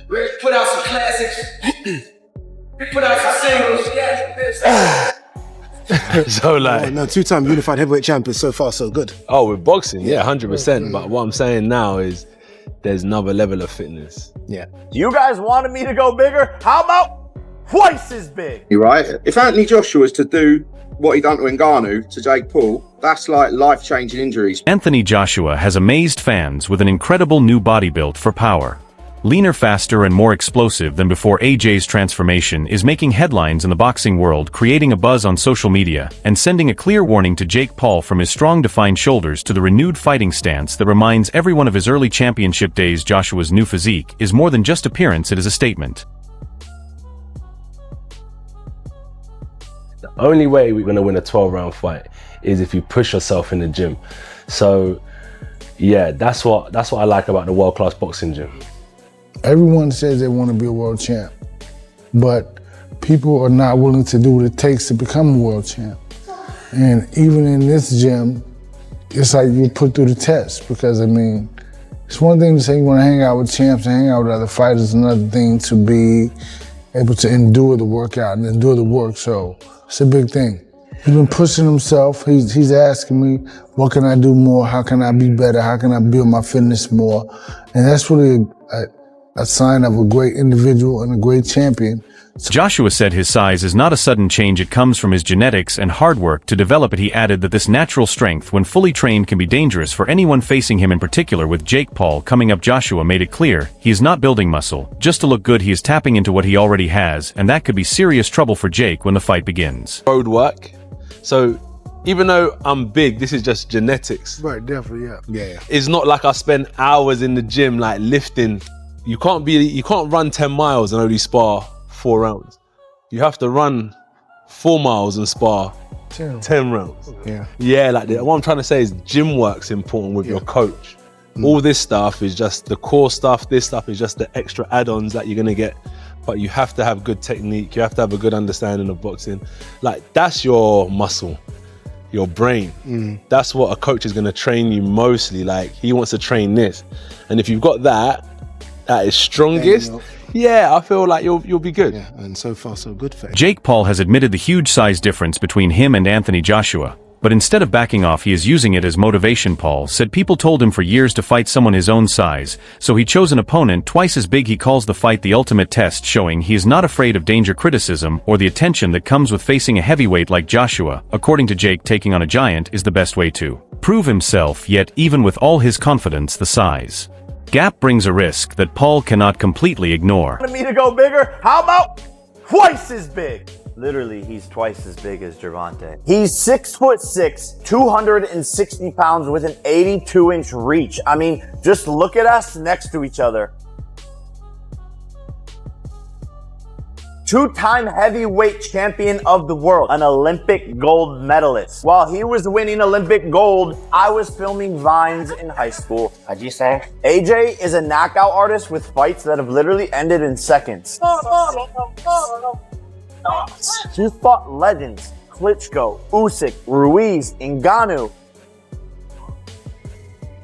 We put out some classics. We put out some singles. So like, no, two-time unified heavyweight champion. So far, so good. oh, with boxing, yeah, 100%. But what I'm saying now is there's another level of fitness. Yeah. You guys wanted me to go bigger? How about twice as big? You're right. If Anthony Joshua was to do what he done to Ngannou to Jake Paul, that's like life-changing injuries. Anthony Joshua has amazed fans with an incredible new body built for power. Leaner, faster, and more explosive than before, AJ's transformation is making headlines in the boxing world, creating a buzz on social media, and sending a clear warning to Jake Paul from his strong, defined shoulders to the renewed fighting stance that reminds everyone of his early championship days. Joshua's new physique is more than just appearance, it is a statement. The only way we're gonna win a 12-round fight is if you push yourself in the gym. So, yeah, that's what I like about the world-class boxing gym. Everyone says they want to be a world champ, but people are not willing to do what it takes to become a world champ. And even in this gym, it's like you put through the test, because I mean, it's one thing to say you want to hang out with champs and hang out with other fighters, another thing to be able to endure the workout and endure the work, so it's a big thing. He's been pushing himself. He's asking me, what can I do more? How can I be better? How can I build my fitness more? And that's really a sign of a great individual and a great champion. Joshua said his size is not a sudden change, it comes from his genetics and hard work to develop it. He added that this natural strength, when fully trained, can be dangerous for anyone facing him, in particular with Jake Paul coming up. Joshua made it clear he is not building muscle just to look good, he is tapping into what he already has, and that could be serious trouble for Jake when the fight begins. Road work. So even though I'm big, this is just genetics. Right, definitely, yeah. It's not like I spend hours in the gym like lifting. You can't run 10 miles and only spar 4 rounds. You have to run 4 miles and spar 10 rounds. Yeah, like what I'm trying to say is gym work's important with your coach. All this stuff is just the core stuff. This stuff is just the extra add-ons that you're gonna get. But you have to have good technique. You have to have a good understanding of boxing. Like, that's your muscle, your brain. That's what a coach is gonna train you mostly. Like, he wants to train this. And if you've got that is strongest, yeah, I feel like you'll be good. Yeah, and so far so good for him. Jake Paul has admitted the huge size difference between him and Anthony Joshua, but instead of backing off, he is using it as motivation. Paul said people told him for years to fight someone his own size, so he chose an opponent twice as big. He calls the fight the ultimate test, showing he is not afraid of danger, criticism, or the attention that comes with facing a heavyweight like Joshua. According to Jake, taking on a giant is the best way to prove himself, yet even with all his confidence, the size gap brings a risk that Paul cannot completely ignore. Wanted me to go bigger? How about twice as big? Literally, he's twice as big as Gervonta. He's 6'6", 260 pounds with an 82-inch reach. I mean, just look at us next to each other. Two-time heavyweight champion of the world, an Olympic gold medalist. While he was winning Olympic gold, I was filming Vines in high school. What'd you say? AJ is a knockout artist with fights that have literally ended in seconds. He fought legends, Klitschko, Usyk, Ruiz, Ngannou.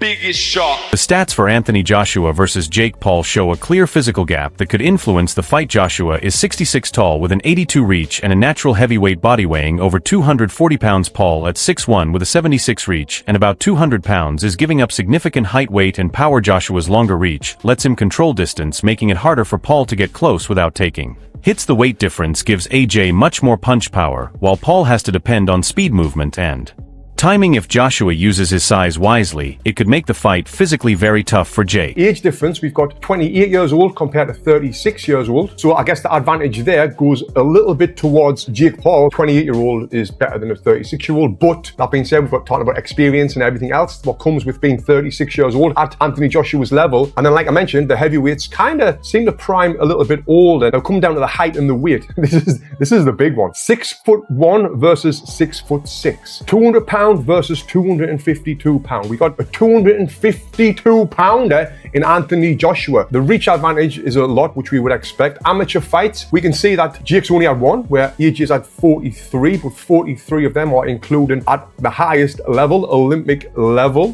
Biggest shot. The stats for Anthony Joshua versus Jake Paul show a clear physical gap that could influence the fight. Joshua is 6'6" tall with an 82 reach and a natural heavyweight body, weighing over 240 pounds. Paul at 6'1" with a 76 reach and about 200 pounds is giving up significant height, weight, and power. Joshua's longer reach lets him control distance, making it harder for Paul to get close without taking hits. The weight difference gives AJ much more punch power, while Paul has to depend on speed, movement, and timing. If Joshua uses his size wisely, it could make the fight physically very tough for Jake. Age difference, we've got 28 years old compared to 36 years old. So I guess the advantage there goes a little bit towards Jake Paul. 28-year-old is better than a 36-year-old. But that being said, we've got talking about experience and everything else, what comes with being 36 years old at Anthony Joshua's level. And then, like I mentioned, the heavyweights kind of seem to prime a little bit older. Now, come down to the height and the weight. This is the big one. 6'1" versus 6'6". 200 pounds pound versus 252 pound. We got a 252 pounder in Anthony Joshua. The reach advantage is a lot, which we would expect. Amateur fights, we can see that Jake's only had one, where AJ's had 43, but 43 of them are including at the highest level, Olympic level.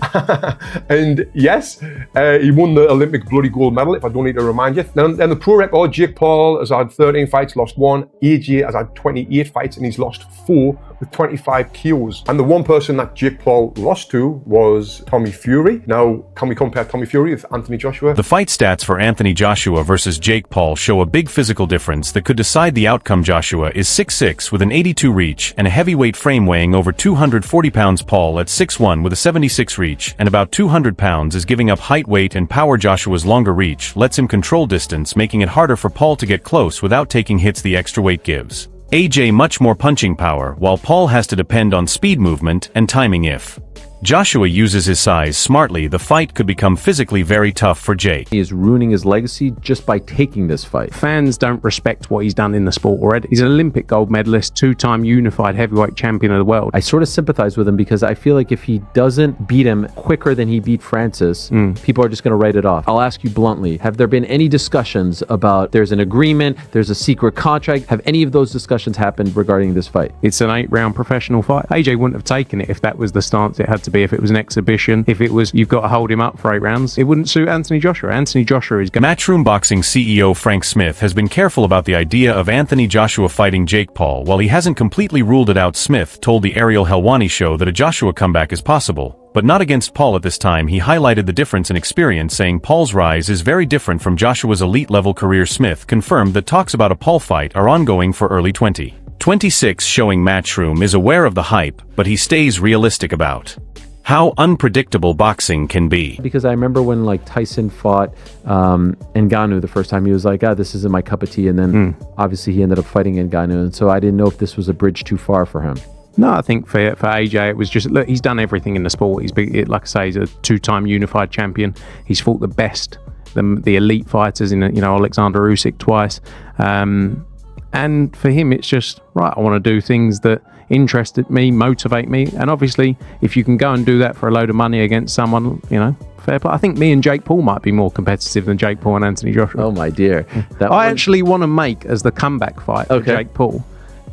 And yes, he won the Olympic bloody gold medal, if I don't need to remind you. Then the pro record, Jake Paul has had 13 fights, lost 1. AJ has had 28 fights and he's lost 4 with 25 KOs. And the one person that Jake Paul lost to was Tommy Fury. Now, can we compare Tommy Fury with Anthony Joshua? The fight stats for Anthony Joshua versus Jake Paul show a big physical difference that could decide the outcome. Joshua is 6'6" with an 82 reach and a heavyweight frame weighing over 240 pounds. Paul at 6'1" with a 76 reach and about 200 pounds is giving up height, weight, and power. Joshua's longer reach lets him control distance, making it harder for Paul to get close without taking hits the extra weight gives. AJ much more punching power, while Paul has to depend on speed, movement, and timing. If Joshua uses his size smartly, the fight could become physically very tough for Jake. He is ruining his legacy just by taking this fight. Fans don't respect what he's done in the sport already. He's an Olympic gold medalist, 2-time unified heavyweight champion of the world. I sort of sympathize with him because I feel like if he doesn't beat him quicker than he beat Francis, people are just going to write it off. I'll ask you bluntly, have there been any discussions about there's an agreement, there's a secret contract? Have any of those discussions happened regarding this fight? It's an 8-round professional fight. AJ wouldn't have taken it if that was the stance it had to be. If it was an exhibition, if it was you've got to hold him up for 8 rounds, it wouldn't suit Anthony Joshua. Anthony Joshua is Matchroom Boxing CEO Frank Smith has been careful about the idea of Anthony Joshua fighting Jake Paul. While he hasn't completely ruled it out, Smith told the Ariel Helwani show that a Joshua comeback is possible, but not against Paul at this time. He highlighted the difference in experience, saying Paul's rise is very different from Joshua's elite-level career. Smith confirmed that talks about a Paul fight are ongoing for early 2026, showing Matchroom is aware of the hype, but he stays realistic about how unpredictable boxing can be. Because I remember when like Tyson fought Ngannou the first time, he was like, this isn't my cup of tea. And then obviously he ended up fighting Ngannou. And so I didn't know if this was a bridge too far for him. No, I think for AJ, it was just, look, he's done everything in the sport. He's big, like I say, he's a 2-time unified champion. He's fought the best, the elite fighters in, Alexander Usyk twice. And for him, it's just, right, I want to do things that interested me, motivate me. And obviously, if you can go and do that for a load of money against someone, fair play. I think me and Jake Paul might be more competitive than Jake Paul and Anthony Joshua. Oh my dear. I actually want to make as the comeback fight for Jake Paul,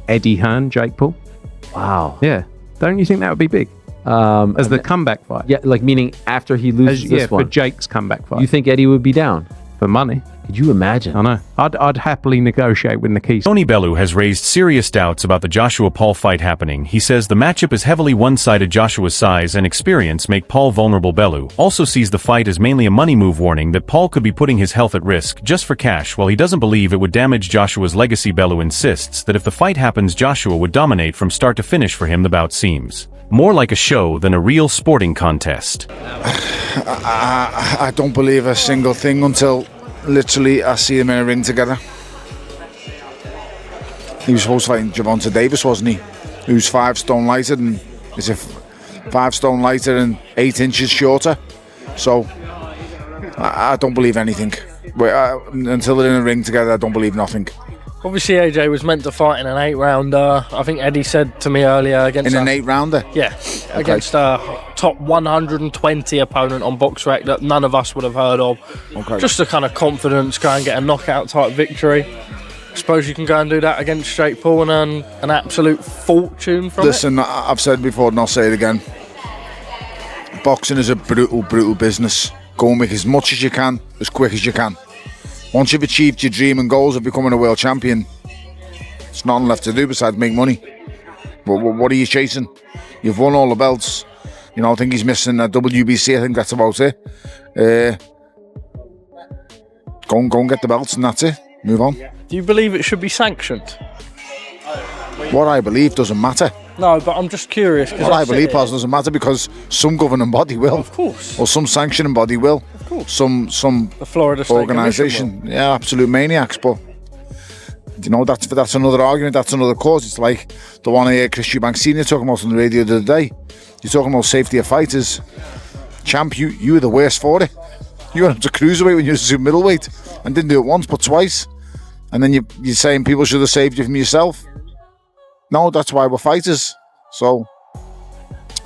Eddie Hearn, Jake Paul. Wow. Yeah. Don't you think that would be big? As the comeback fight? Yeah, like meaning after he loses this one. For Jake's comeback fight. You think Eddie would be down? For money. Could you imagine? I know. I'd happily negotiate with Nikita. Tony Bellew has raised serious doubts about the Joshua-Paul fight happening. He says the matchup is heavily one-sided. Joshua's size and experience make Paul vulnerable. Bellew also sees the fight as mainly a money move, warning that Paul could be putting his health at risk just for cash. While he doesn't believe it would damage Joshua's legacy, Bellew insists that if the fight happens, Joshua would dominate from start to finish. For him, the bout seems more like a show than a real sporting contest. I don't believe a single thing until literally I see them in a ring together. He was supposed to fight Gervonta Davis, wasn't he? Who's 5 stone lighter and is 5 stone lighter and 8 inches shorter. So I don't believe anything. Until they're in a ring together, I don't believe nothing. Obviously, AJ was meant to fight in an 8-rounder. I think Eddie said to me earlier against an 8-rounder. Yeah, okay. Against a top 120 opponent on BoxRec that none of us would have heard of. Okay. Just a kind of confidence, go and get a knockout type victory. I suppose you can go and do that against Jake Paul and earn an absolute fortune from Listen, I've said before and I'll say it again. Boxing is a brutal business. Go and make as much as you can, as quick as you can. Once you've achieved your dream and goals of becoming a world champion, there's nothing left to do besides make money. What are you chasing? You've won all the belts. I think he's missing a WBC. I think that's about it. Go and get the belts and that's it. Move on. Do you believe it should be sanctioned? What I believe doesn't matter. No, but I'm just curious. What I believe doesn't matter because some governing body will. Of course. Or some sanctioning body will. Of course. Some the Florida State organisation. Yeah, absolute maniacs. But that's another argument. That's another cause. It's like the one I heard Chris Eubank Sr. talking about on the radio the other day. You're talking about safety of fighters. Champ, you were the worst for it. You went up to cruiserweight when you were super middleweight and didn't do it once but twice. And then you're saying people should have saved you from yourself. No, that's why we're fighters. So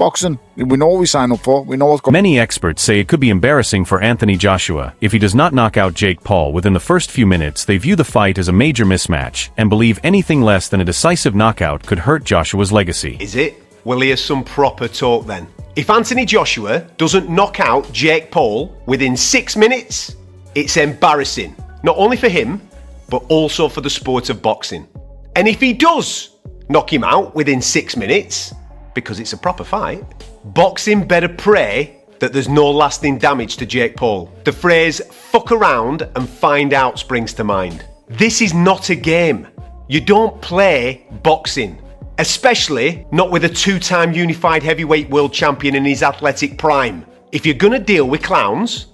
boxing. We know what we sign up for. We know what's going. Many experts say it could be embarrassing for Anthony Joshua if he does not knock out Jake Paul within the first few minutes. They view the fight as a major mismatch and believe anything less than a decisive knockout could hurt Joshua's legacy. Is it? Well, here's some proper talk then. If Anthony Joshua doesn't knock out Jake Paul within 6 minutes, it's embarrassing. Not only for him, but also for the sport of boxing. And if he does knock him out within 6 minutes, because it's a proper fight, boxing better pray that there's no lasting damage to Jake Paul. The phrase fuck around and find out springs to mind. This is not a game. You don't play boxing, especially not with a 2-time unified heavyweight world champion in his athletic prime. If you're gonna deal with clowns...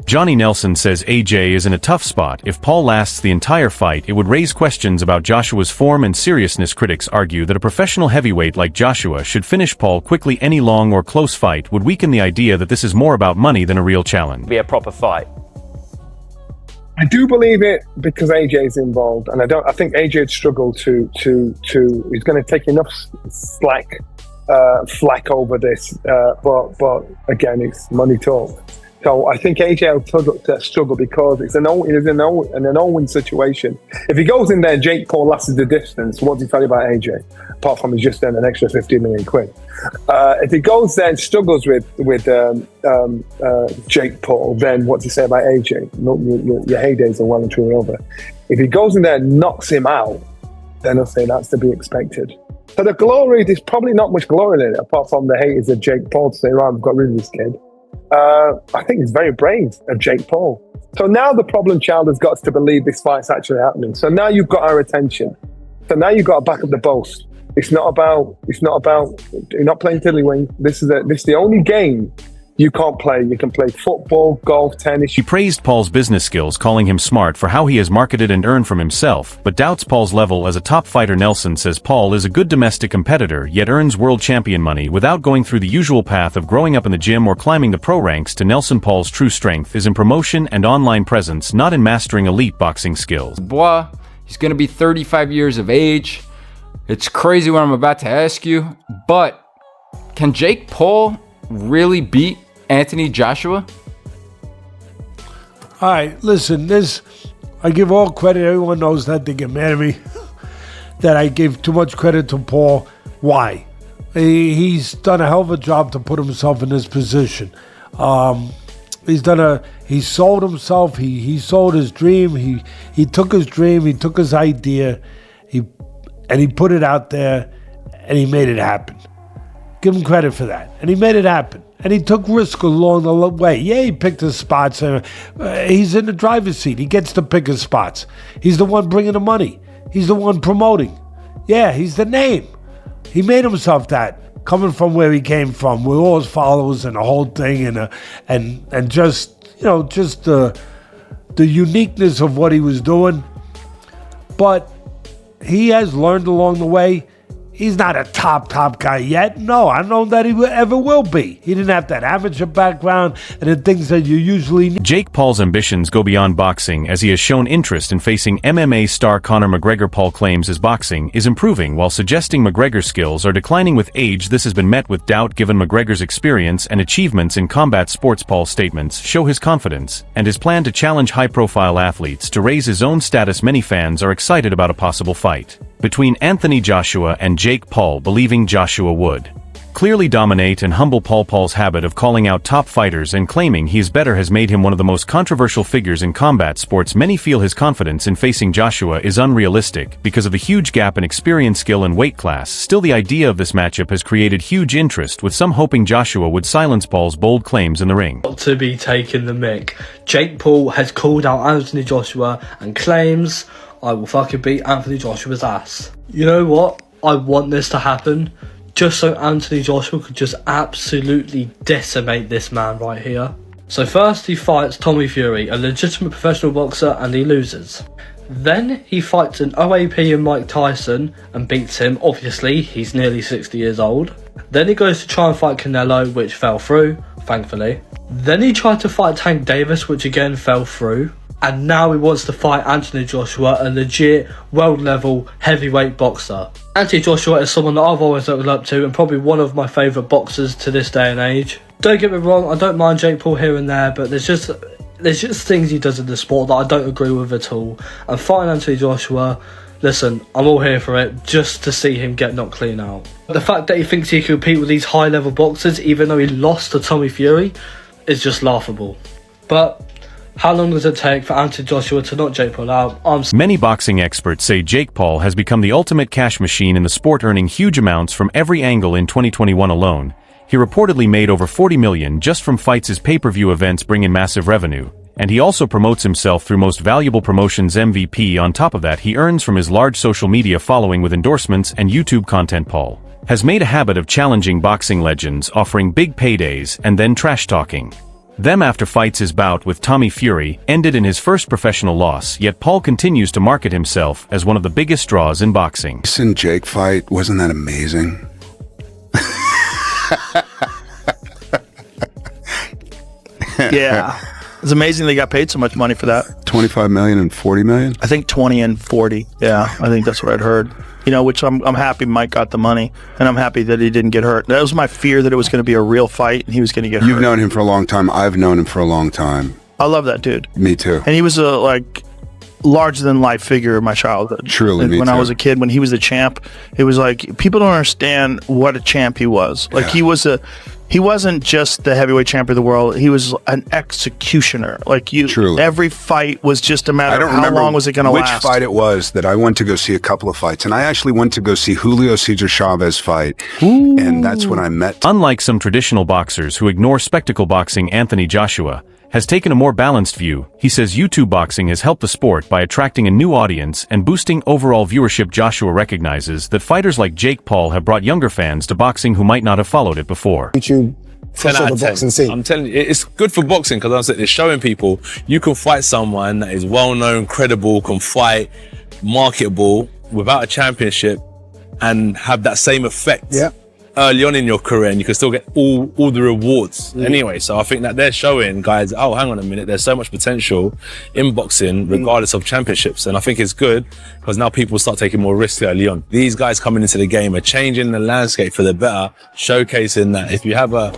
Johnny Nelson says AJ is in a tough spot. If Paul lasts the entire fight, it would raise questions about Joshua's form and seriousness. Critics argue that a professional heavyweight like Joshua should finish Paul quickly. Any long or close fight would weaken the idea that this is more about money than a real challenge. Be a proper fight. I do believe it because AJ's involved, and I think AJ'd struggle to he's going to take enough flack over this, but again, it's money talk. So I think AJ will struggle because it's an all-win situation. If he goes in there, Jake Paul lasts the distance. What does he tell you about AJ? Apart from he's just earned an extra 15 million quid. If he goes there and struggles with Jake Paul, then what's he say about AJ? Your heydays are well and truly over. If he goes in there and knocks him out, then I'll say that's to be expected. So the glory, there's probably not much glory in it, apart from the haters of Jake Paul to say, right, I've got rid of this kid. I think it's very brave of Jake Paul. So now the problem child has got to believe this fight's actually happening. So now you've got our attention. So now you've got to back up the boast. It's not about you're not playing tiddlywink. This is the only game you can't play. You can play football, golf, tennis. He praised Paul's business skills, calling him smart for how he has marketed and earned from himself, but doubts Paul's level as a top fighter. Nelson says Paul is a good domestic competitor, yet earns world champion money without going through the usual path of growing up in the gym or climbing the pro ranks. To Nelson, Paul's true strength is in promotion and online presence, not in mastering elite boxing skills. Boy, he's going to be 35 years of age. It's crazy what I'm about to ask you, but can Jake Paul really beat Anthony Joshua? All right, listen, I give all credit. Everyone knows that. They get mad at me that I gave too much credit to Paul. Why? He's done a hell of a job to put himself in this position. He sold himself. He sold his dream. He took his dream. He took his idea. And he put it out there, and he made it happen. Give him credit for that. And he made it happen. And he took risk along the way. Yeah, he picked his spots. He's in the driver's seat. He gets to pick his spots. He's the one bringing the money. He's the one promoting. Yeah, he's the name. He made himself that, coming from where he came from, with all his followers and the whole thing, and just the uniqueness of what he was doing. But he has learned along the way. He's not a top guy yet. No, I don't know that he ever will be. He didn't have that amateur background and the things that you usually need. Jake Paul's ambitions go beyond boxing, as he has shown interest in facing MMA star Conor McGregor. Paul claims his boxing is improving, while suggesting McGregor's skills are declining with age. This has been met with doubt given McGregor's experience and achievements in combat sports. Paul's statements show his confidence and his plan to challenge high-profile athletes to raise his own status. Many fans are excited about a possible fight between Anthony Joshua and Jake Paul, believing Joshua would clearly dominate and humble Paul. Paul's habit of calling out top fighters and claiming he is better has made him one of the most controversial figures in combat sports. Many feel his confidence in facing Joshua is unrealistic because of the huge gap in experience, skill, and weight class. Still, the idea of this matchup has created huge interest, with some hoping Joshua would silence Paul's bold claims in the ring. Not to be taking the mick. Jake Paul has called out Anthony Joshua and claims, I will fucking beat Anthony Joshua's ass. You know what? I want this to happen just so Anthony Joshua could just absolutely decimate this man right here. So first he fights Tommy Fury, a legitimate professional boxer, and he loses. Then he fights an OAP and Mike Tyson and beats him. Obviously, he's nearly 60 years old. Then he goes to try and fight Canelo, which fell through, thankfully. Then he tried to fight Tank Davis, which again fell through, and now he wants to fight Anthony Joshua, a legit world-level heavyweight boxer. Anthony Joshua is someone that I've always looked up to and probably one of my favourite boxers to this day and age. Don't get me wrong, I don't mind Jake Paul here and there, but there's just things he does in the sport that I don't agree with at all. And fighting Anthony Joshua, listen, I'm all here for it, just to see him get knocked clean out. The fact that he thinks he can compete with these high-level boxers, even though he lost to Tommy Fury, is just laughable. But how long does it take for Anthony Joshua to knock Jake Paul out? Many boxing experts say Jake Paul has become the ultimate cash machine in the sport, earning huge amounts from every angle in 2021 alone. He reportedly made over $40 million just from fights. His pay-per-view events bring in massive revenue. And he also promotes himself through Most Valuable Promotions MVP. On top of that, he earns from his large social media following with endorsements and YouTube content. Paul has made a habit of challenging boxing legends, offering big paydays and then trash-talking them after fights. His bout with Tommy Fury ended in his first professional loss, yet Paul continues to market himself as one of the biggest draws in boxing. This Jake fight, wasn't that amazing? Yeah. It's amazing they got paid so much money for that. 25 million and 40 million? I think 20 and 40. Yeah, I think that's what I'd heard. You know, which I'm happy Mike got the money, and I'm happy that he didn't get hurt. That was my fear, that it was going to be a real fight and he was going to get hurt. You've known him for a long time. I've known him for a long time. I love that dude. Me too. And he was a larger than life figure in my childhood. Truly, me when too. I was a kid, when he was the champ, it was like people don't understand what a champ he was. Like he wasn't just the heavyweight champion of the world. He was an executioner. Truly. Every fight was just a matter of how long was it going to last. Which fight it was that I went to go see a couple of fights, and I actually went to go see Julio Cesar Chavez fight, and that's when I met. Unlike some traditional boxers who ignore spectacle boxing, Anthony Joshua has taken a more balanced view. He says YouTube boxing has helped the sport by attracting a new audience and boosting overall viewership. Joshua recognizes that fighters like Jake Paul have brought younger fans to boxing who might not have followed it before. YouTube 10 out of 10. I'm telling you, it's good for boxing because it's showing people you can fight someone that is well-known, credible, can fight, marketable, without a championship and have that same effect early on in your career, and you can still get all the rewards anyway. So I think that they're showing guys, oh, hang on a minute, there's so much potential in boxing regardless of championships. And I think it's good because now people start taking more risks early on. These guys coming into the game are changing the landscape for the better, showcasing that if you have a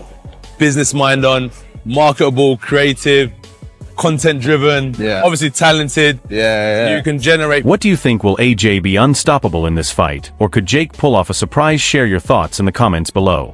business mind on, marketable, creative, content driven, obviously talented, you can generate. What do you think? Will AJ be unstoppable in this fight, or could Jake pull off a surprise? Share your thoughts in the comments below.